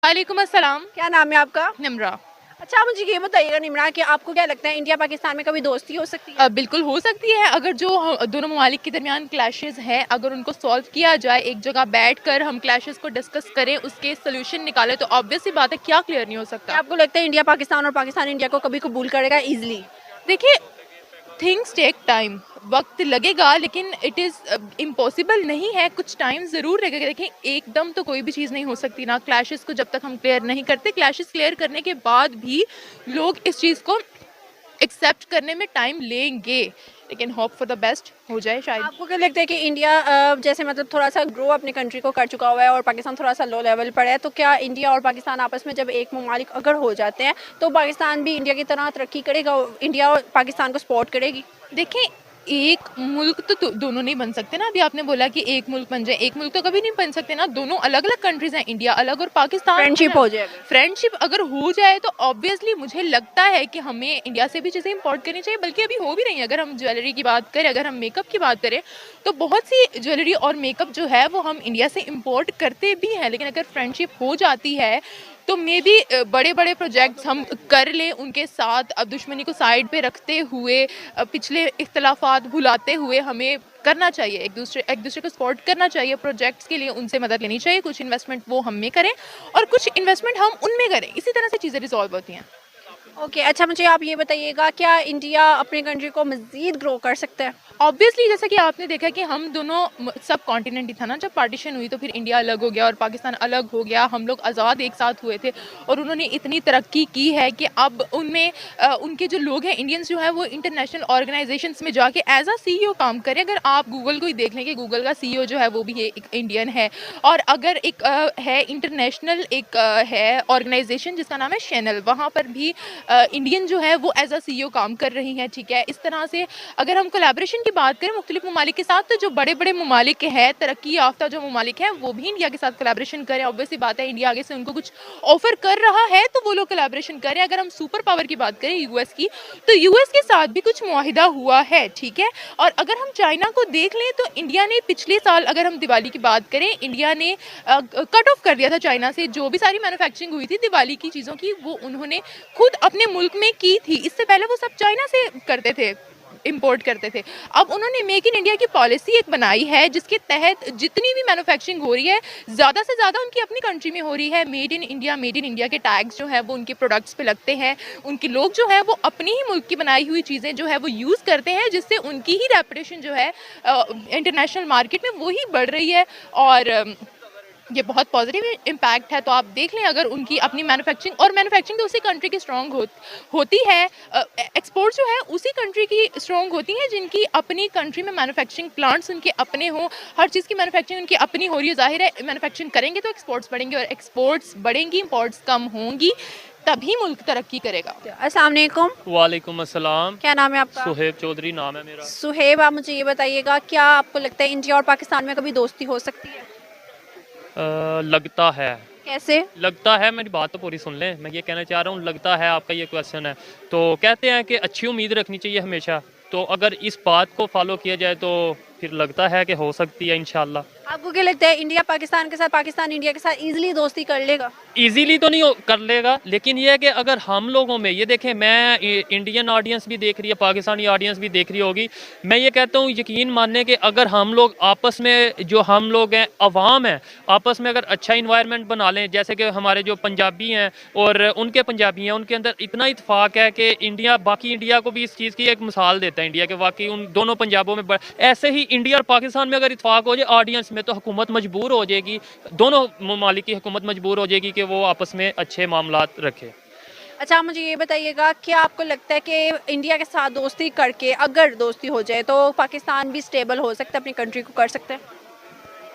वालेकुम अस्सलाम। क्या नाम है आपका? निम्रा। अच्छा, आप मुझे ये बताइएगा निमरा कि आपको क्या लगता है इंडिया पाकिस्तान में कभी दोस्ती हो सकती है? बिल्कुल हो सकती है, अगर जो दोनों ममालिक के दरमियान क्लैशेस हैं अगर उनको सॉल्व किया जाए, एक जगह बैठकर हम क्लैशेस को डिस्कस करें, उसके सोल्यूशन निकालें, तो ऑब्वियस सी बात है क्या क्लियर नहीं हो क्या सकता। आपको लगता है इंडिया पाकिस्तान और पाकिस्तान इंडिया को कभी कबूल करेगा इजीली? देखिए, थिंग्स टेक टाइम, वक्त लगेगा, लेकिन इट इज़ इम्पॉसिबल नहीं है, कुछ टाइम ज़रूर लगेगा। देखिए, एकदम तो कोई भी चीज़ नहीं हो सकती ना। क्लैशेस को जब तक हम क्लियर नहीं करते, क्लैशेस क्लियर करने के बाद भी लोग इस चीज़ को एक्सेप्ट करने में टाइम लेंगे, लेकिन होप फॉर द बेस्ट हो जाए शायद। आपको क्या लगता है कि इंडिया जैसे मतलब थोड़ा सा ग्रो अपने कंट्री को कर चुका हुआ है और पाकिस्तान थोड़ा सा लो लेवल पर है, तो क्या इंडिया और पाकिस्तान आपस में जब एक ममालिक अगर हो जाते हैं तो पाकिस्तान भी इंडिया की तरह तरक्की करेगा, इंडिया और पाकिस्तान को सपोर्ट करेगी? देखिए, एक मुल्क तो दोनों नहीं बन सकते ना। अभी आपने बोला कि एक मुल्क बन जाए, एक मुल्क तो कभी नहीं बन सकते ना। दोनों अलग अलग कंट्रीज हैं, इंडिया अलग और पाकिस्तान फ्रेंडशिप अलग। हो जाए अगर। फ्रेंडशिप अगर हो जाए तो ऑब्वियसली मुझे लगता है कि हमें इंडिया से भी चीज़ें इंपोर्ट करनी चाहिए, बल्कि अभी हो भी रही हैं। अगर हम ज्वेलरी की बात करें, अगर हम मेकअप की बात करें, तो बहुत सी ज्वेलरी और मेकअप जो है वो हम इंडिया से इंपोर्ट करते भी हैं। लेकिन अगर फ्रेंडशिप हो जाती है तो मे बी बड़े बड़े प्रोजेक्ट्स हम कर लें उनके साथ। अब दुश्मनी को साइड पे रखते हुए, पिछले इख्तलाफात भुलाते हुए हमें करना चाहिए, एक दूसरे को सपोर्ट करना चाहिए। प्रोजेक्ट्स के लिए उनसे मदद लेनी चाहिए, कुछ इन्वेस्टमेंट वो हम में करें और कुछ इन्वेस्टमेंट हम उनमें करें। इसी तरह से चीज़ें रिजॉल्व होती हैं। ओके, अच्छा मुझे आप ये बताइएगा क्या इंडिया अपने कंट्री को मज़ीद ग्रो कर सकता है? ऑब्वियसली, जैसा कि आपने देखा कि हम दोनों सब कॉन्टिनेंट ही था ना, जब पार्टीशन हुई तो फिर इंडिया अलग हो गया और पाकिस्तान अलग हो गया। हम लोग आज़ाद एक साथ हुए थे और उन्होंने इतनी तरक्की की है कि अब उनमें उनके जो लोग हैं, इंडियंस जो है, वो इंटरनेशनल ऑर्गेनाइजेशंस में जाके एज अ सीईओ काम करें। अगर आप गूगल को ही देख लें कि गूगल का सीईओ जो है वो भी एक इंडियन है। और अगर एक है इंटरनेशनल एक है ऑर्गेनाइजेशन जिसका नाम है शैनल, वहाँ पर भी इंडियन जो है वो एज अ सीईओ काम कर रही हैं। ठीक है, इस तरह से अगर हम कोलैबोरेशन की बात करें मुख्तलिफ ममालिक के साथ, तो जो बड़े बड़े ममालिक हैं, तरक्की याफ्ता जो ममालिक हैं, वो भी इंडिया के साथ कोलैबोरेशन करें। ऑब्वियसली बात है, इंडिया आगे से उनको कुछ ऑफर कर रहा है तो वो लोग कोलैबोरेशन करें। अगर हम सुपर पावर की बात करें यूएस की, तो यूएस के साथ भी कुछ मुआहिदा हुआ है। ठीक है, और अगर हम चाइना को देख लें तो इंडिया ने पिछले साल, अगर हम दिवाली की बात करें, इंडिया ने कट ऑफ कर दिया था चाइना से। जो भी सारी मैन्युफैक्चरिंग हुई थी दिवाली की चीज़ों की, वो उन्होंने खुद अपने मुल्क में की थी। इससे पहले वो सब चाइना से करते थे, इंपोर्ट करते थे। अब उन्होंने मेक इन इंडिया की पॉलिसी एक बनाई है जिसके तहत जितनी भी मैन्युफैक्चरिंग हो रही है, ज़्यादा से ज़्यादा उनकी अपनी कंट्री में हो रही है। मेड इन इंडिया के टैग्स जो है वो उनके प्रोडक्ट्स पे लगते हैं। उनके लोग जो है वो अपनी ही मुल्क की बनाई हुई चीज़ें जो है वो यूज़ करते हैं, जिससे उनकी ही रेपुटेशन जो है इंटरनेशनल मार्केट में वो ही बढ़ रही है। और ये बहुत पॉजिटिव इम्पैक्ट है। तो आप देख लें, अगर उनकी अपनी मैन्युफैक्चरिंग तो उसी कंट्री की स्ट्रॉन्ग होती है। एक्सपोर्ट जो है उसी कंट्री की स्ट्रॉन्ग होती है जिनकी अपनी कंट्री में मैन्युफैक्चरिंग प्लांट्स उनके अपने हों। हर चीज़ की मैन्युफैक्चरिंग उनकी अपनी हो रही है। जाहिर है, मैन्युफैक्चरिंग करेंगे तो एक्सपोर्ट्स बढ़ेंगे, और एक्सपोर्ट्स बढ़ेंगी, इम्पोर्ट्स कम होंगी, तभी मुल्क तरक्की करेगा। अस्सलाम वालेकुम। वालेकुम अस्सलाम। क्या नाम है आपका? सुहेब चौधरी नाम है मेरा। सुहेब, आप मुझे ये बताइएगा क्या आपको लगता है इंडिया और पाकिस्तान में कभी दोस्ती हो सकती है? लगता है। कैसे? लगता है, मेरी बात तो पूरी सुन लें। मैं ये कहना चाह रहा हूँ, लगता है आपका ये क्वेश्चन है। तो कहते हैं कि अच्छी उम्मीद रखनी चाहिए हमेशा। तो अगर इस बात को फॉलो किया जाए तो फिर लगता है कि हो सकती है इंशाल्लाह। आपको क्या लगता है इंडिया पाकिस्तान के साथ, पाकिस्तान इंडिया के साथ इजीली दोस्ती कर लेगा? इजीली तो नहीं कर लेगा, लेकिन ये है कि अगर हम लोगों में, ये देखें, मैं इंडियन ऑडियंस भी देख रही है, पाकिस्तानी ऑडियंस भी देख रही होगी, मैं ये कहता हूँ यकीन मानने कि अगर हम लोग आपस में, जो हम लोग हैं, अवाम हैं, आपस में अगर अच्छा इन्वायरमेंट बना लें, जैसे कि हमारे जो पंजाबी हैं और उनके पंजाबी हैं, उनके अंदर इतना इत्फाक है कि इंडिया, बाकी इंडिया को भी इस चीज़ की एक मिसाल देता है इंडिया के, वाकई उन दोनों पंजाबों में ऐसे ही इंडिया और पाकिस्तान में अगर इत्फाक हो जाए ऑडियंस में, तो हुकूमत मजबूर हो जाएगी, दोनों ममालिक की हुकूमत मजबूर हो जाएगी कि वो आपस में अच्छे मामलात रखे। अच्छा, आप मुझे ये बताइएगा क्या आपको लगता है कि इंडिया के साथ दोस्ती करके अगर दोस्ती हो जाए तो पाकिस्तान भी स्टेबल हो सकता है, अपनी कंट्री को कर सकता है?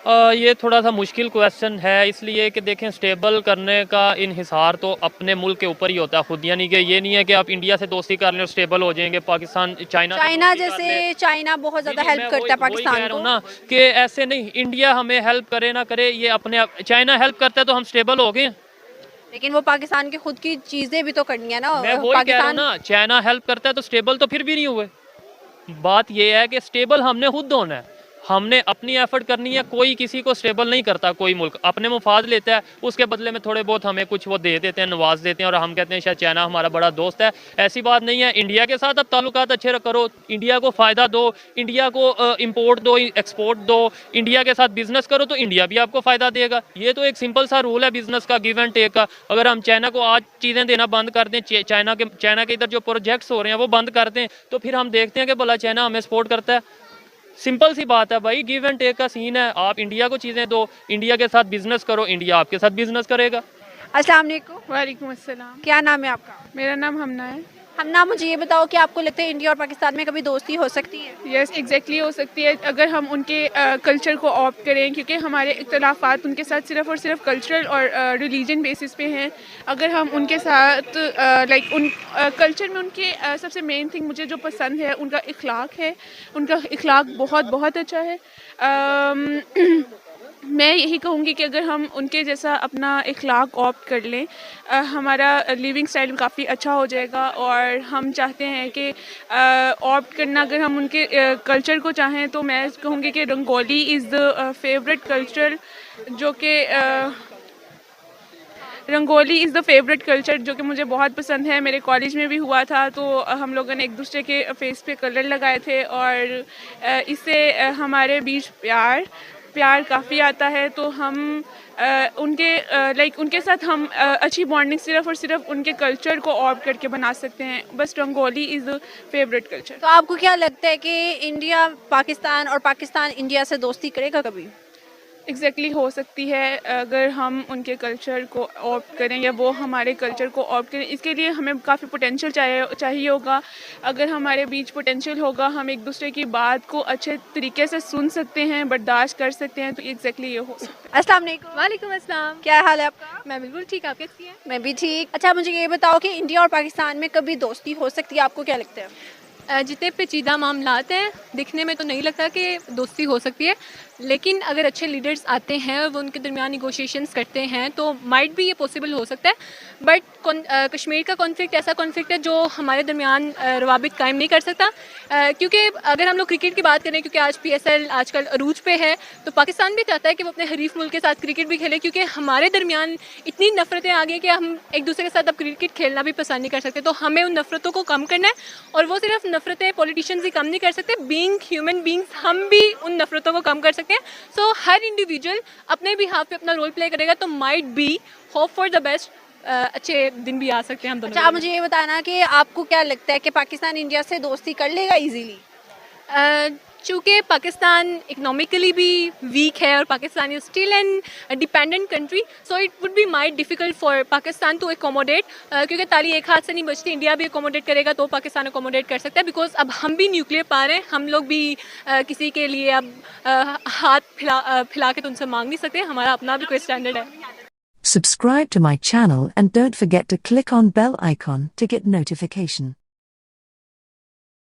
ये थोड़ा सा मुश्किल क्वेश्चन है, इसलिए कि देखें, स्टेबल करने का इन्हिसार तो अपने मुल्क के ऊपर ही होता है खुद। यानी कि ये नहीं है कि आप इंडिया से दोस्ती कर लें और स्टेबल हो जाएंगे। पाकिस्तान, चाइना जैसे चाइना बहुत ज़्यादा हेल्प करता है पाकिस्तान को ना, कि ऐसे नहीं, इंडिया हमें हेल्प करे ना करे, ये अपने आप, चाइना हेल्प करता है तो हम स्टेबल हो गए। लेकिन वो पाकिस्तान की खुद की चीज़ें भी तो करनी है ना। मैं वही कह रहा हूँ ना, चाइना हेल्प करता है तो स्टेबल तो फिर भी नहीं हुए। बात ये है कि स्टेबल हमने खुद होना है। हमने अपनी एफर्ट करनी है। कोई किसी को स्टेबल नहीं करता, कोई मुल्क अपने मुफाद लेता है, उसके बदले में थोड़े बहुत हमें कुछ वो दे देते हैं, नवाज देते हैं, और हम कहते हैं शायद चाइना हमारा बड़ा दोस्त है। ऐसी बात नहीं है। इंडिया के साथ अब ताल्लुकात अच्छे करो, इंडिया को फ़ायदा दो, इंडिया को इम्पोर्ट दो, एक्सपोर्ट दो, इंडिया के साथ बिजनेस करो तो इंडिया भी आपको फ़ायदा देगा। ये तो एक सिंपल सा रूल है बिजनेस का, गिव एंड टेक का। अगर हम चाइना को आज चीज़ें देना बंद कर दें, चाइना के इधर जो प्रोजेक्ट्स हो रहे हैं वो बंद कर दें, तो फिर हम देखते हैं कि भला चाइना हमें सपोर्ट करता है। सिंपल सी बात है भाई, गिव एंड टेक का सीन है। आप इंडिया को चीज़ें दो, इंडिया के साथ बिजनेस करो, इंडिया आपके साथ बिजनेस करेगा। अस्सलाम वालेकुम। वालेकुम अस्सलाम। क्या नाम है आपका? मेरा नाम हमना है। हमना, मुझे ये बताओ कि आपको लगता है इंडिया और पाकिस्तान में कभी दोस्ती हो सकती है? यस एग्जैक्टली हो सकती है, अगर हम उनके कल्चर को ऑप्ट करें, क्योंकि हमारे इख्तलाफात उनके साथ सिर्फ़ और सिर्फ कल्चरल और रिलीजन बेसिस पे हैं। अगर हम उनके साथ लाइक उन कल्चर में उनके सबसे मेन थिंग मुझे जो पसंद है उनका इखलाक है। उनका इखलाक बहुत बहुत अच्छा है। मैं यही कहूँगी कि अगर हम उनके जैसा अपना इखलाक ऑप्ट कर लें, हमारा लिविंग स्टाइल काफ़ी अच्छा हो जाएगा। और हम चाहते हैं कि ऑप्ट करना, अगर हम उनके कल्चर को चाहें तो मैं कहूँगी कि rangoli is the favourite culture, जो कि rangoli is the favourite culture जो कि मुझे बहुत पसंद है। मेरे कॉलेज में भी हुआ था, तो हम लोगों ने एक दूसरे के फेस पे कलर लगाए थे, और इससे हमारे बीच प्यार काफ़ी आता है। तो हम उनके साथ हम अच्छी बॉन्डिंग सिर्फ़ और सिर्फ उनके कल्चर को ऑप्ट करके बना सकते हैं। बस rangoli is the favourite culture. तो आपको क्या लगता है कि इंडिया पाकिस्तान और पाकिस्तान इंडिया से दोस्ती करेगा कभी? एग्जैक्टली हो सकती है, अगर हम उनके कल्चर को ऑप्ट करें या वो हमारे कल्चर को ऑप्ट करें। इसके लिए हमें काफ़ी पोटेंशियल चाहिए होगा। अगर हमारे बीच पोटेंशियल होगा, हम एक दूसरे की बात को अच्छे तरीके से सुन सकते हैं, बर्दाश्त कर सकते हैं, तो एग्जैक्टली ये हो सकता है। अस्सलाम वालेकुम। वालेकुम अस्सलाम। क्या हाल है आपका? मैं बिल्कुल ठीक, आप कैसी हैं? मैं भी ठीक। अच्छा, मुझे ये बताओ कि इंडिया और पाकिस्तान में कभी दोस्ती हो सकती है, आपको क्या लगता है? जितने पेचीदा मामलात हैं, दिखने में तो नहीं लगता कि दोस्ती हो सकती है, लेकिन अगर अच्छे लीडर्स आते हैं और वो उनके दरमियान निगोशिएशंस करते हैं तो माइट भी ये पॉसिबल हो सकता है। बट कश्मीर का कॉन्फ्लिक्ट ऐसा कॉन्फ्लिक्ट है जो हमारे दरमियान रवाबित कायम नहीं कर सकता। क्योंकि अगर हम लोग क्रिकेट की बात करें, क्योंकि आज PSL आजकल अरूज पे है, तो पाकिस्तान भी चाहता है कि वो अपने हरीफ मुल्क के साथ क्रिकेट भी खेले, क्योंकि हमारे दरमियान इतनी नफरतें आ गई कि हम एक दूसरे के साथ अब क्रिकेट खेलना भी पसंद नहीं कर सकते। तो हमें उन नफरतों को कम करना है, और वो सिर्फ नफरतें पॉलिटिशियंस ही कम नहीं कर सकते, बीइंग ह्यूमन बींग्स हम भी उन नफरतों को कम कर सकते हैं। सो हर इंडिविजुअल अपने भी हाथ पे अपना रोल प्ले करेगा तो might be hope for the best, अच्छे दिन भी आ सकते हैं हम दोनों। अच्छा, आप मुझे ये बताना कि आपको क्या लगता है कि पाकिस्तान इंडिया से दोस्ती कर लेगा इजीली? चूँकि पाकिस्तान इकनॉमिकली भी वीक है और Pakistan is still an dependent country, so it would be might difficult for Pakistan to accommodate, क्योंकि ताली एक हाथ से नहीं बचती। इंडिया भी एकोमोडेट करेगा तो पाकिस्तान एकोमोडेट कर सकता है, बिकॉज अब हम भी न्यूक्लियर पावर हैं, हम लोग भी किसी के लिए अब हाथ फैला के तो उनसे मांग नहीं सकते, हमारा अपना भी कोई स्टैंडर्ड है। Subscribe to my channel and don't forget to click on bell icon to get notification.